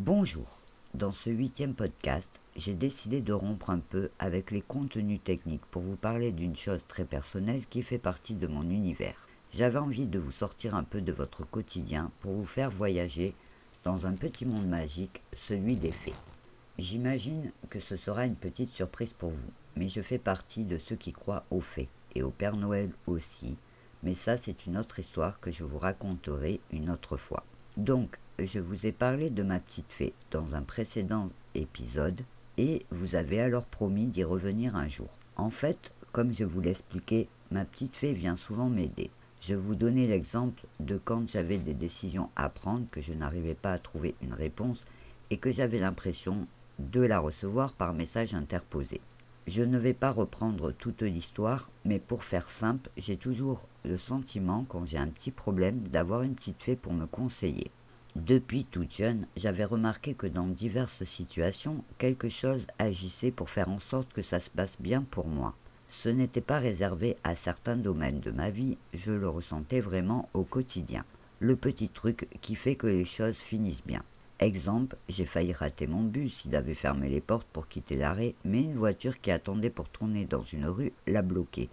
Bonjour, dans ce 8e podcast, j'ai décidé de rompre un peu avec les contenus techniques pour vous parler d'une chose très personnelle qui fait partie de mon univers. J'avais envie de vous sortir un peu de votre quotidien pour vous faire voyager dans un petit monde magique, celui des fées. J'imagine que ce sera une petite surprise pour vous, mais je fais partie de ceux qui croient aux fées, et au Père Noël aussi, mais ça c'est une autre histoire que je vous raconterai une autre fois. Donc, je vous ai parlé de ma petite fée dans un précédent épisode, et vous avez alors promis d'y revenir un jour. En fait, comme je vous l'expliquais, ma petite fée vient souvent m'aider. Je vous donnais l'exemple de quand j'avais des décisions à prendre que je n'arrivais pas à trouver une réponse et que j'avais l'impression de la recevoir par message interposé. Je ne vais pas reprendre toute l'histoire, mais pour faire simple, j'ai toujours le sentiment, quand j'ai un petit problème, d'avoir une petite fée pour me conseiller. Depuis toute jeune, j'avais remarqué que dans diverses situations, quelque chose agissait pour faire en sorte que ça se passe bien pour moi. Ce n'était pas réservé à certains domaines de ma vie, je le ressentais vraiment au quotidien. Le petit truc qui fait que les choses finissent bien. Exemple, j'ai failli rater mon bus, il avait fermé les portes pour quitter l'arrêt, mais une voiture qui attendait pour tourner dans une rue l'a bloqué.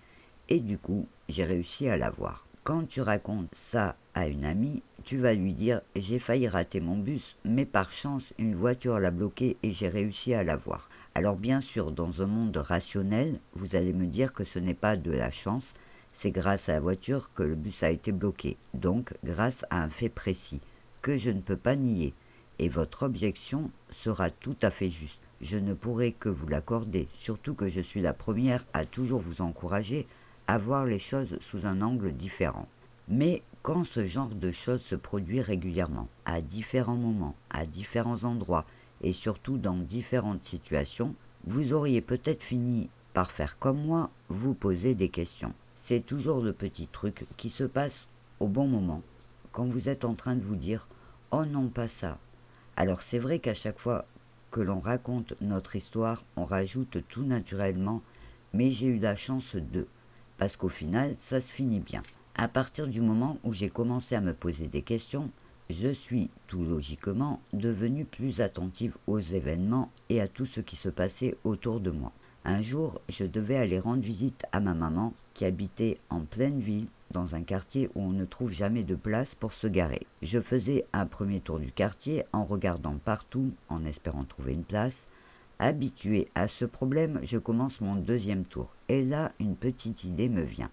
Et du coup, j'ai réussi à la voir. Quand tu racontes ça à une amie, tu vas lui dire « j'ai failli rater mon bus, mais par chance, une voiture l'a bloqué et j'ai réussi à la voir ». Alors bien sûr, dans un monde rationnel, vous allez me dire que ce n'est pas de la chance, c'est grâce à la voiture que le bus a été bloqué, donc grâce à un fait précis, que je ne peux pas nier. Et votre objection sera tout à fait juste. Je ne pourrai que vous l'accorder, surtout que je suis la première à toujours vous encourager à voir les choses sous un angle différent. Mais quand ce genre de choses se produit régulièrement, à différents moments, à différents endroits, et surtout dans différentes situations, vous auriez peut-être fini par faire comme moi, vous poser des questions. C'est toujours le petit truc qui se passe au bon moment, quand vous êtes en train de vous dire « Oh non, pas ça ». Alors c'est vrai qu'à chaque fois que l'on raconte notre histoire, on rajoute tout naturellement, mais j'ai eu la chance de, parce qu'au final, ça se finit bien. À partir du moment où j'ai commencé à me poser des questions, je suis tout logiquement devenue plus attentive aux événements et à tout ce qui se passait autour de moi. Un jour, je devais aller rendre visite à ma maman qui habitait en pleine ville dans un quartier où on ne trouve jamais de place pour se garer. Je faisais un premier tour du quartier en regardant partout, en espérant trouver une place. Habitué à ce problème, je commence mon deuxième tour. Et là, une petite idée me vient.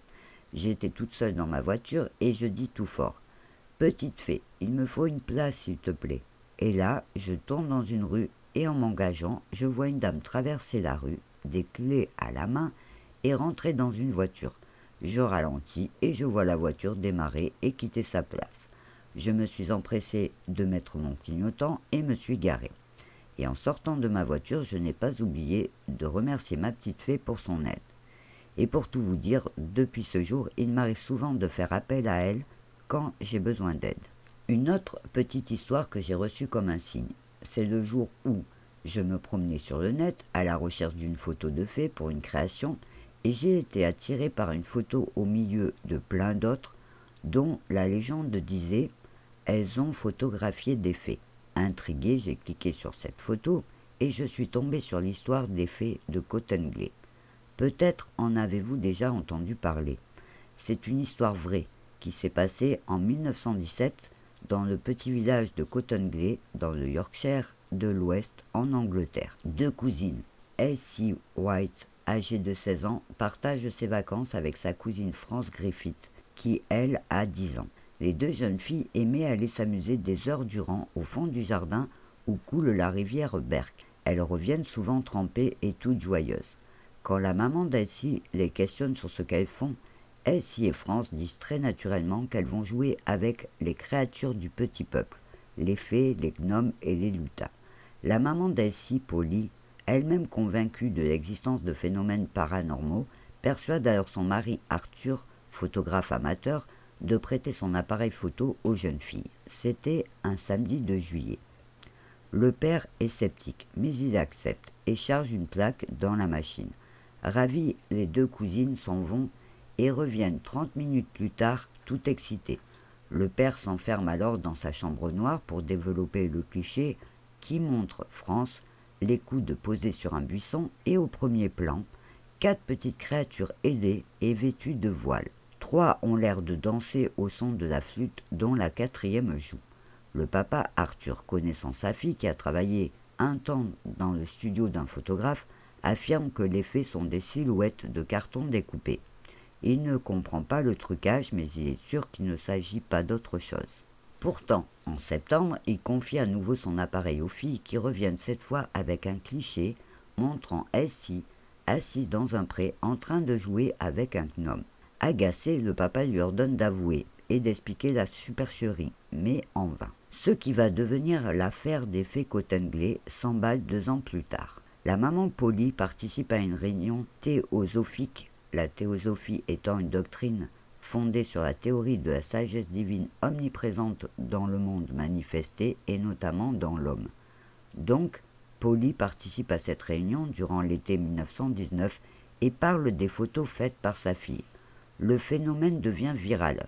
J'étais toute seule dans ma voiture et je dis tout fort « Petite fée, il me faut une place s'il te plaît ». Et là, je tourne dans une rue et en m'engageant, je vois une dame traverser la rue, des clés à la main, et rentrer dans une voiture. Je ralentis et je vois la voiture démarrer et quitter sa place. Je me suis empressé de mettre mon clignotant et me suis garé. Et en sortant de ma voiture, je n'ai pas oublié de remercier ma petite fée pour son aide. Et pour tout vous dire, depuis ce jour, il m'arrive souvent de faire appel à elle quand j'ai besoin d'aide. Une autre petite histoire que j'ai reçue comme un signe, c'est le jour où je me promenais sur le net à la recherche d'une photo de fée pour une création et j'ai été attiré par une photo au milieu de plein d'autres dont la légende disait « Elles ont photographié des fées ». Intrigué, j'ai cliqué sur cette photo et je suis tombé sur l'histoire des fées de Cottingley. Peut-être en avez-vous déjà entendu parler. C'est une histoire vraie qui s'est passée en 1917 dans le petit village de Cottingley, dans le Yorkshire de l'Ouest, en Angleterre. Deux cousines, Elsie White, âgée de 16 ans, partagent ses vacances avec sa cousine France Griffith, qui, elle, a 10 ans. Les deux jeunes filles aimaient aller s'amuser des heures durant au fond du jardin où coule la rivière Berk. Elles reviennent souvent trempées et toutes joyeuses. Quand la maman d'Elsie les questionne sur ce qu'elles font, Elsie et France disent très naturellement qu'elles vont jouer avec les créatures du petit peuple, les fées, les gnomes et les lutins. La maman d'Elsie, Polly, elle-même convaincue de l'existence de phénomènes paranormaux, persuade alors son mari Arthur, photographe amateur, de prêter son appareil photo aux jeunes filles. C'était un samedi de juillet. Le père est sceptique, mais il accepte et charge une plaque dans la machine. Ravies, les deux cousines s'en vont et reviennent 30 minutes plus tard, tout excitées. Le père s'enferme alors dans sa chambre noire pour développer le cliché qui montre France, les coudes posés sur un buisson et au premier plan, 4 petites créatures ailées et vêtues de voiles. 3 ont l'air de danser au son de la flûte dont la 4e joue. Le papa Arthur, connaissant sa fille qui a travaillé un temps dans le studio d'un photographe, affirme que les faits sont des silhouettes de carton découpées. Il ne comprend pas le trucage, mais il est sûr qu'il ne s'agit pas d'autre chose. Pourtant, en septembre, il confie à nouveau son appareil aux filles qui reviennent cette fois avec un cliché montrant Elsie assise dans un pré en train de jouer avec un gnome. Agacé, le papa lui ordonne d'avouer et d'expliquer la supercherie, mais en vain. Ce qui va devenir l'affaire des fées Cottingley s'emballe 2 ans plus tard. La maman Polly participe à une réunion théosophique, la théosophie étant une doctrine fondée sur la théorie de la sagesse divine omniprésente dans le monde manifesté et notamment dans l'homme. Donc, Polly participe à cette réunion durant l'été 1919 et parle des photos faites par sa fille. Le phénomène devient viral.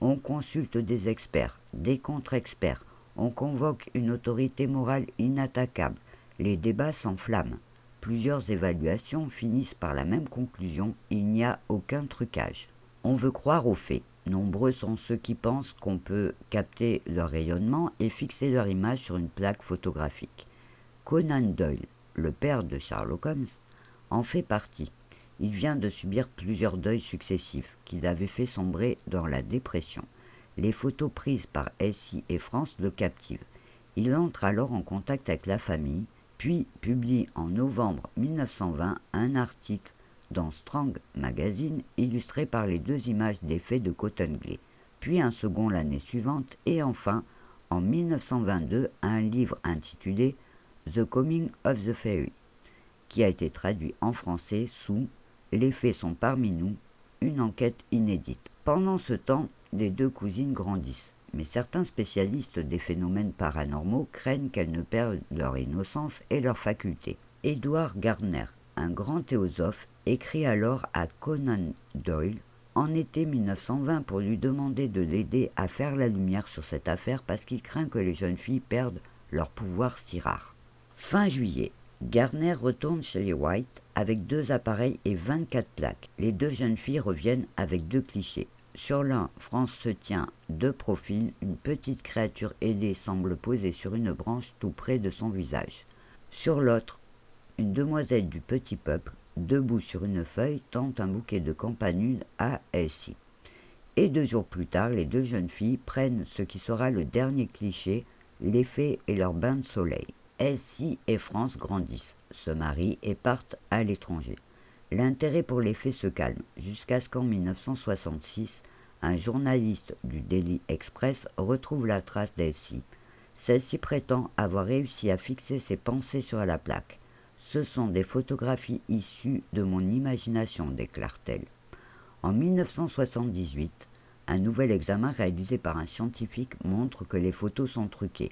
On consulte des experts, des contre-experts, on convoque une autorité morale inattaquable. Les débats s'enflamment. Plusieurs évaluations finissent par la même conclusion, il n'y a aucun trucage. On veut croire aux faits. Nombreux sont ceux qui pensent qu'on peut capter leur rayonnement et fixer leur image sur une plaque photographique. Conan Doyle, le père de Sherlock Holmes, en fait partie. Il vient de subir plusieurs deuils successifs qui l'avaient fait sombrer dans la dépression. Les photos prises par Elsie et France le captivent. Il entre alors en contact avec la famille, puis publie en novembre 1920 un article dans Strang Magazine illustré par les 2 images des faits de Cottingley, puis un second l'année suivante et enfin, en 1922, un livre intitulé « The Coming of the Fairy » qui a été traduit en français sous « Les faits sont parmi nous », une enquête inédite. Pendant ce temps, les 2 cousines grandissent, mais certains spécialistes des phénomènes paranormaux craignent qu'elles ne perdent leur innocence et leurs facultés. Edward Gardner, un grand théosophe, écrit alors à Conan Doyle en été 1920 pour lui demander de l'aider à faire la lumière sur cette affaire parce qu'il craint que les jeunes filles perdent leur pouvoir si rare. Fin juillet, Gardner retourne chez les White avec 2 appareils et 24 plaques. Les 2 jeunes filles reviennent avec 2 clichés. Sur l'un, France se tient de profil, une petite créature ailée semble poser sur une branche tout près de son visage. Sur l'autre, une demoiselle du petit peuple, debout sur une feuille, tente un bouquet de campanule à Elsie. Et 2 jours plus tard, les 2 jeunes filles prennent ce qui sera le dernier cliché, les fées et leur bain de soleil. Elsie et France grandissent, se marient et partent à l'étranger. L'intérêt pour les faits se calme, jusqu'à ce qu'en 1966, un journaliste du Daily Express retrouve la trace d'Elsie. Celle-ci prétend avoir réussi à fixer ses pensées sur la plaque. Ce sont des photographies issues de mon imagination, déclare-t-elle. En 1978, un nouvel examen réalisé par un scientifique montre que les photos sont truquées.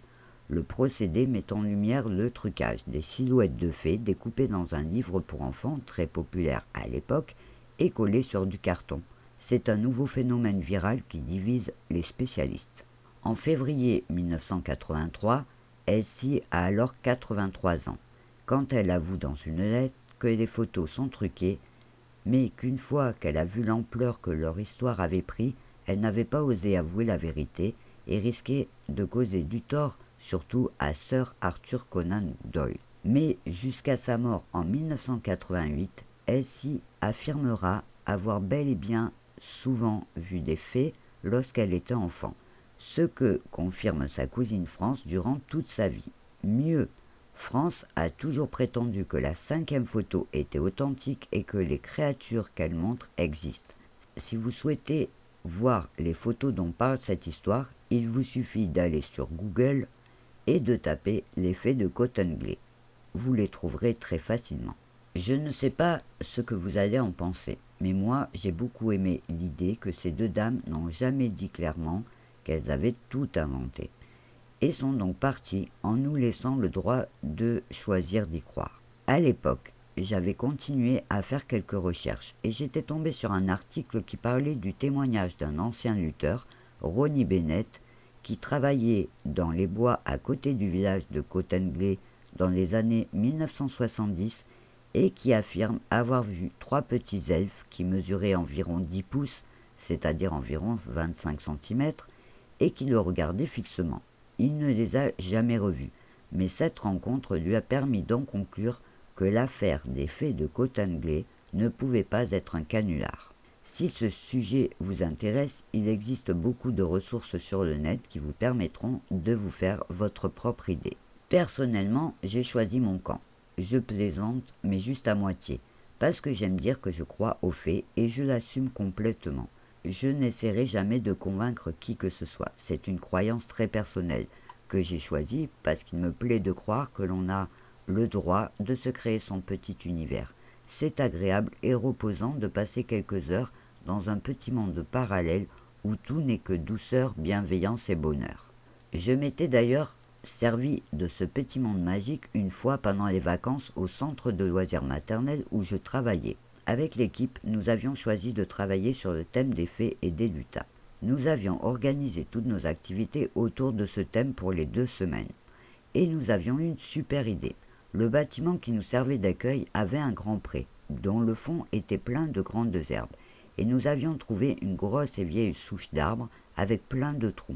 Le procédé met en lumière le trucage des silhouettes de fées découpées dans un livre pour enfants très populaire à l'époque et collées sur du carton. C'est un nouveau phénomène viral qui divise les spécialistes. En février 1983, Elsie a alors 83 ans, quand elle avoue dans une lettre que les photos sont truquées, mais qu'une fois qu'elle a vu l'ampleur que leur histoire avait pris, elle n'avait pas osé avouer la vérité et risquait de causer du tort surtout à Sir Arthur Conan Doyle. Mais jusqu'à sa mort en 1988, Elsie affirmera avoir bel et bien souvent vu des fées lorsqu'elle était enfant, ce que confirme sa cousine France durant toute sa vie. Mieux, France a toujours prétendu que la 5e photo était authentique et que les créatures qu'elle montre existent. Si vous souhaitez voir les photos dont parle cette histoire, il vous suffit d'aller sur Google et de taper les faits de Cottingley. Vous les trouverez très facilement. Je ne sais pas ce que vous allez en penser, mais moi j'ai beaucoup aimé l'idée que ces 2 dames n'ont jamais dit clairement qu'elles avaient tout inventé, et sont donc parties en nous laissant le droit de choisir d'y croire. À l'époque, j'avais continué à faire quelques recherches, et j'étais tombé sur un article qui parlait du témoignage d'un ancien lutteur, Ronnie Bennett, qui travaillait dans les bois à côté du village de Cottingley dans les années 1970 et qui affirme avoir vu 3 petits elfes qui mesuraient environ 10 pouces, c'est-à-dire environ 25 cm, et qui le regardaient fixement. Il ne les a jamais revus, mais cette rencontre lui a permis d'en conclure que l'affaire des fées de Cottingley ne pouvait pas être un canular. Si ce sujet vous intéresse, il existe beaucoup de ressources sur le net qui vous permettront de vous faire votre propre idée. Personnellement, j'ai choisi mon camp. Je plaisante, mais juste à moitié, parce que j'aime dire que je crois aux fées et je l'assume complètement. Je n'essaierai jamais de convaincre qui que ce soit. C'est une croyance très personnelle que j'ai choisie parce qu'il me plaît de croire que l'on a le droit de se créer son petit univers. C'est agréable et reposant de passer quelques heures dans un petit monde parallèle où tout n'est que douceur, bienveillance et bonheur. Je m'étais d'ailleurs servi de ce petit monde magique une fois pendant les vacances au centre de loisirs maternels où je travaillais. Avec l'équipe, nous avions choisi de travailler sur le thème des fées et des lutins. Nous avions organisé toutes nos activités autour de ce thème pour les 2 semaines. Et nous avions une super idée. Le bâtiment qui nous servait d'accueil avait un grand pré, dont le fond était plein de grandes herbes, et nous avions trouvé une grosse et vieille souche d'arbre avec plein de trous.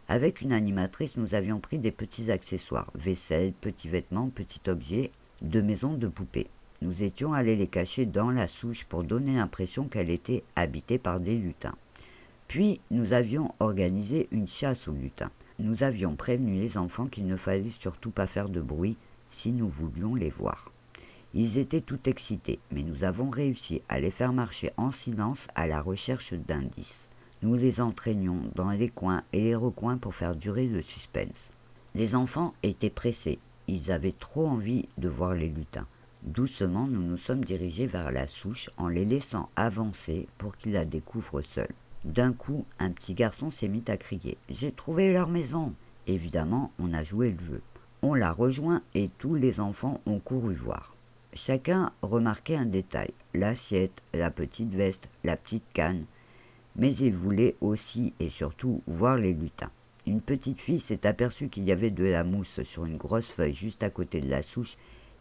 Avec une animatrice, nous avions pris des petits accessoires, vaisselle, petits vêtements, petits objets de maison de poupées. Nous étions allés les cacher dans la souche pour donner l'impression qu'elle était habitée par des lutins. Puis, nous avions organisé une chasse aux lutins. Nous avions prévenu les enfants qu'il ne fallait surtout pas faire de bruit si nous voulions les voir. Ils étaient tout excités, mais nous avons réussi à les faire marcher en silence à la recherche d'indices. Nous les entraînions dans les coins et les recoins pour faire durer le suspense. Les enfants étaient pressés, ils avaient trop envie de voir les lutins. Doucement, nous nous sommes dirigés vers la souche en les laissant avancer pour qu'ils la découvrent seuls. D'un coup, un petit garçon s'est mis à crier « J'ai trouvé leur maison !» Évidemment, on a joué le jeu. On l'a rejoint et tous les enfants ont couru voir. Chacun remarquait un détail, l'assiette, la petite veste, la petite canne, mais ils voulaient aussi et surtout voir les lutins. Une petite fille s'est aperçue qu'il y avait de la mousse sur une grosse feuille juste à côté de la souche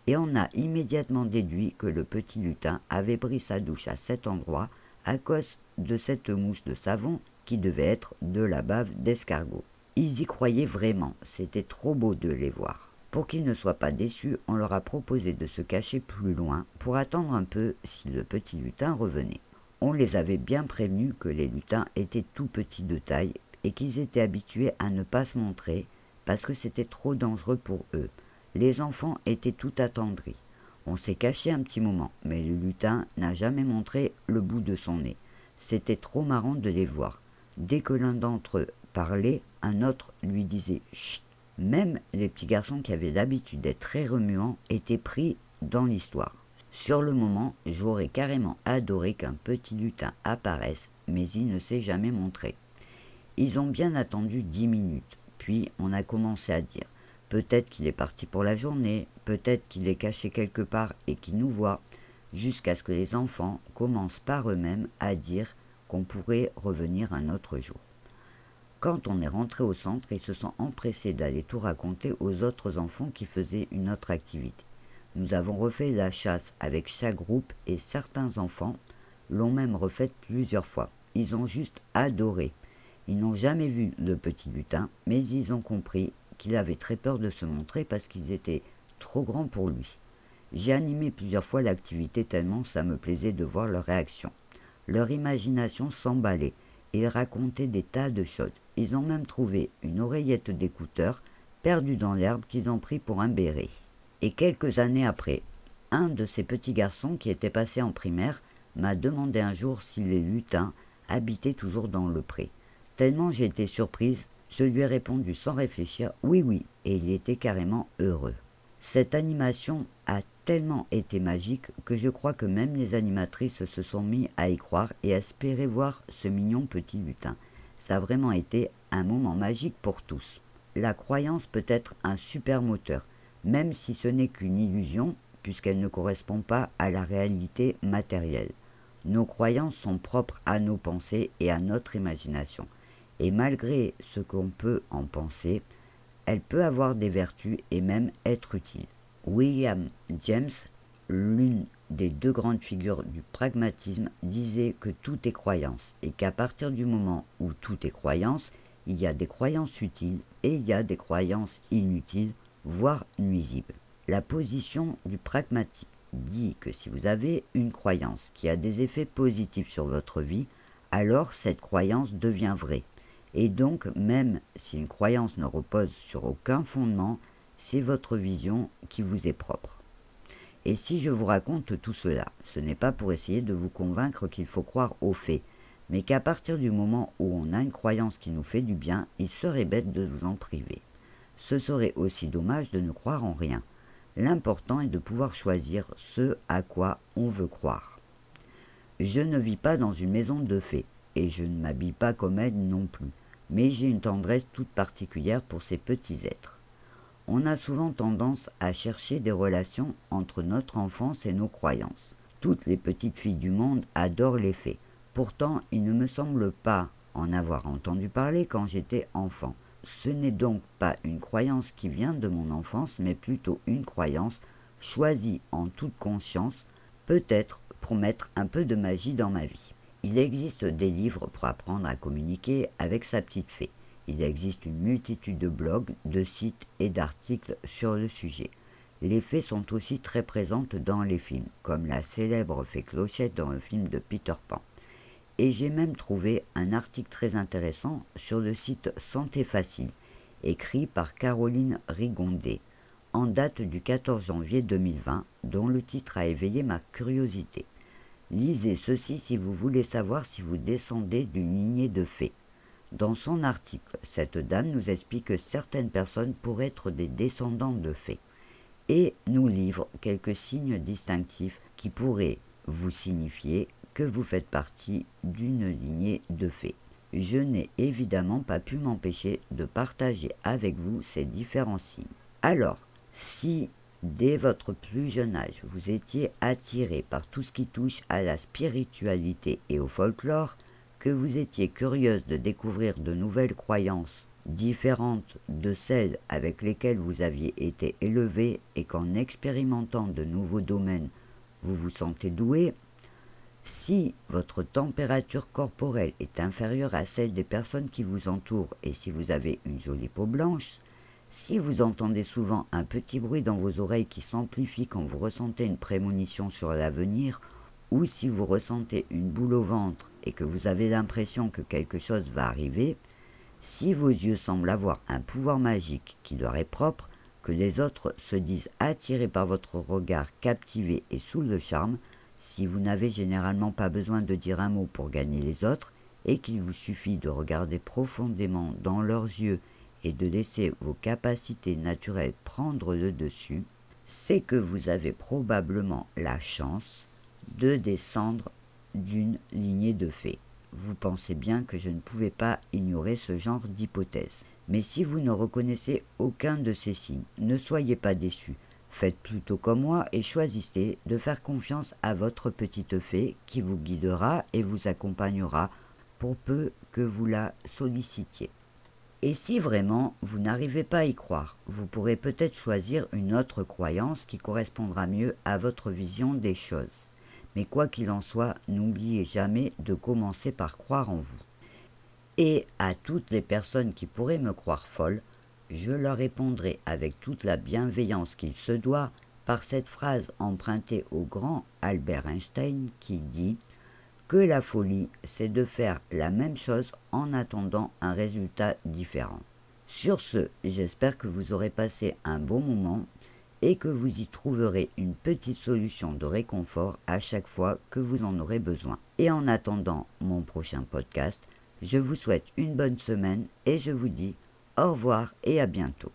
et on a immédiatement déduit que le petit lutin avait pris sa douche à cet endroit à cause de cette mousse de savon qui devait être de la bave d'escargot. Ils y croyaient vraiment, c'était trop beau de les voir. Pour qu'ils ne soient pas déçus, on leur a proposé de se cacher plus loin pour attendre un peu si le petit lutin revenait. On les avait bien prévenus que les lutins étaient tout petits de taille et qu'ils étaient habitués à ne pas se montrer parce que c'était trop dangereux pour eux. Les enfants étaient tout attendris. On s'est caché un petit moment, mais le lutin n'a jamais montré le bout de son nez. C'était trop marrant de les voir. Dès que l'un d'entre eux parlait, un autre lui disait « Chut ». Même les petits garçons qui avaient l'habitude d'être très remuants étaient pris dans l'histoire. Sur le moment, j'aurais carrément adoré qu'un petit lutin apparaisse, mais il ne s'est jamais montré. Ils ont bien attendu 10 minutes, puis on a commencé à dire « Peut-être qu'il est parti pour la journée, peut-être qu'il est caché quelque part et qu'il nous voit », jusqu'à ce que les enfants commencent par eux-mêmes à dire qu'on pourrait revenir un autre jour. Quand on est rentré au centre, ils se sont empressés d'aller tout raconter aux autres enfants qui faisaient une autre activité. Nous avons refait la chasse avec chaque groupe et certains enfants l'ont même refaite plusieurs fois. Ils ont juste adoré. Ils n'ont jamais vu le petit lutin, mais ils ont compris qu'il avait très peur de se montrer parce qu'ils étaient trop grands pour lui. J'ai animé plusieurs fois l'activité tellement ça me plaisait de voir leur réaction. Leur imagination s'emballait. Ils racontaient des tas de choses. Ils ont même trouvé une oreillette d'écouteur perdue dans l'herbe qu'ils ont pris pour un béret. Et quelques années après, un de ces petits garçons qui était passé en primaire m'a demandé un jour si les lutins habitaient toujours dans le pré. Tellement j'ai été surprise, je lui ai répondu sans réfléchir « oui, oui » et il était carrément heureux. Cette animation a tellement été magique que je crois que même les animatrices se sont mis à y croire et à espérer voir ce mignon petit lutin. Ça a vraiment été un moment magique pour tous. La croyance peut être un super moteur, même si ce n'est qu'une illusion, puisqu'elle ne correspond pas à la réalité matérielle. Nos croyances sont propres à nos pensées et à notre imagination. Et malgré ce qu'on peut en penser, elle peut avoir des vertus et même être utile. William James, l'une des deux grandes figures du pragmatisme, disait que tout est croyance et qu'à partir du moment où tout est croyance, il y a des croyances utiles et il y a des croyances inutiles, voire nuisibles. La position du pragmatique dit que si vous avez une croyance qui a des effets positifs sur votre vie, alors cette croyance devient vraie. Et donc, même si une croyance ne repose sur aucun fondement, c'est votre vision qui vous est propre. Et si je vous raconte tout cela, ce n'est pas pour essayer de vous convaincre qu'il faut croire aux faits, mais qu'à partir du moment où on a une croyance qui nous fait du bien, il serait bête de vous en priver. Ce serait aussi dommage de ne croire en rien. L'important est de pouvoir choisir ce à quoi on veut croire. Je ne vis pas dans une maison de fées, et je ne m'habille pas comme elle non plus, mais j'ai une tendresse toute particulière pour ces petits êtres. On a souvent tendance à chercher des relations entre notre enfance et nos croyances. Toutes les petites filles du monde adorent les fées. Pourtant, il ne me semble pas en avoir entendu parler quand j'étais enfant. Ce n'est donc pas une croyance qui vient de mon enfance, mais plutôt une croyance choisie en toute conscience, peut-être pour mettre un peu de magie dans ma vie. Il existe des livres pour apprendre à communiquer avec sa petite fée. Il existe une multitude de blogs, de sites et d'articles sur le sujet. Les fées sont aussi très présentes dans les films, comme la célèbre fée Clochette dans le film de Peter Pan. Et j'ai même trouvé un article très intéressant sur le site Santé Facile, écrit par Caroline Rigondet, en date du 14 janvier 2020, dont le titre a éveillé ma curiosité. Lisez ceci si vous voulez savoir si vous descendez d'une lignée de fées. Dans son article, cette dame nous explique que certaines personnes pourraient être des descendants de fées et nous livre quelques signes distinctifs qui pourraient vous signifier que vous faites partie d'une lignée de fées. Je n'ai évidemment pas pu m'empêcher de partager avec vous ces différents signes. Alors, si dès votre plus jeune âge vous étiez attiré par tout ce qui touche à la spiritualité et au folklore, que vous étiez curieuse de découvrir de nouvelles croyances différentes de celles avec lesquelles vous aviez été élevé et qu'en expérimentant de nouveaux domaines, vous vous sentez doué, si votre température corporelle est inférieure à celle des personnes qui vous entourent et si vous avez une jolie peau blanche, si vous entendez souvent un petit bruit dans vos oreilles qui s'amplifie quand vous ressentez une prémonition sur l'avenir, ou si vous ressentez une boule au ventre et que vous avez l'impression que quelque chose va arriver, si vos yeux semblent avoir un pouvoir magique qui leur est propre, que les autres se disent attirés par votre regard, captivés et sous le charme, si vous n'avez généralement pas besoin de dire un mot pour gagner les autres, et qu'il vous suffit de regarder profondément dans leurs yeux et de laisser vos capacités naturelles prendre le dessus, c'est que vous avez probablement la chance de descendre d'une lignée de fées. Vous pensez bien que je ne pouvais pas ignorer ce genre d'hypothèse. Mais si vous ne reconnaissez aucun de ces signes, ne soyez pas déçus. Faites plutôt comme moi et choisissez de faire confiance à votre petite fée qui vous guidera et vous accompagnera pour peu que vous la sollicitiez. Et si vraiment vous n'arrivez pas à y croire, vous pourrez peut-être choisir une autre croyance qui correspondra mieux à votre vision des choses. Mais quoi qu'il en soit, n'oubliez jamais de commencer par croire en vous. Et à toutes les personnes qui pourraient me croire folle, je leur répondrai avec toute la bienveillance qu'il se doit par cette phrase empruntée au grand Albert Einstein qui dit que la folie, c'est de faire la même chose en attendant un résultat différent. Sur ce, j'espère que vous aurez passé un bon moment et que vous y trouverez une petite solution de réconfort à chaque fois que vous en aurez besoin. Et en attendant mon prochain podcast, je vous souhaite une bonne semaine et je vous dis au revoir et à bientôt.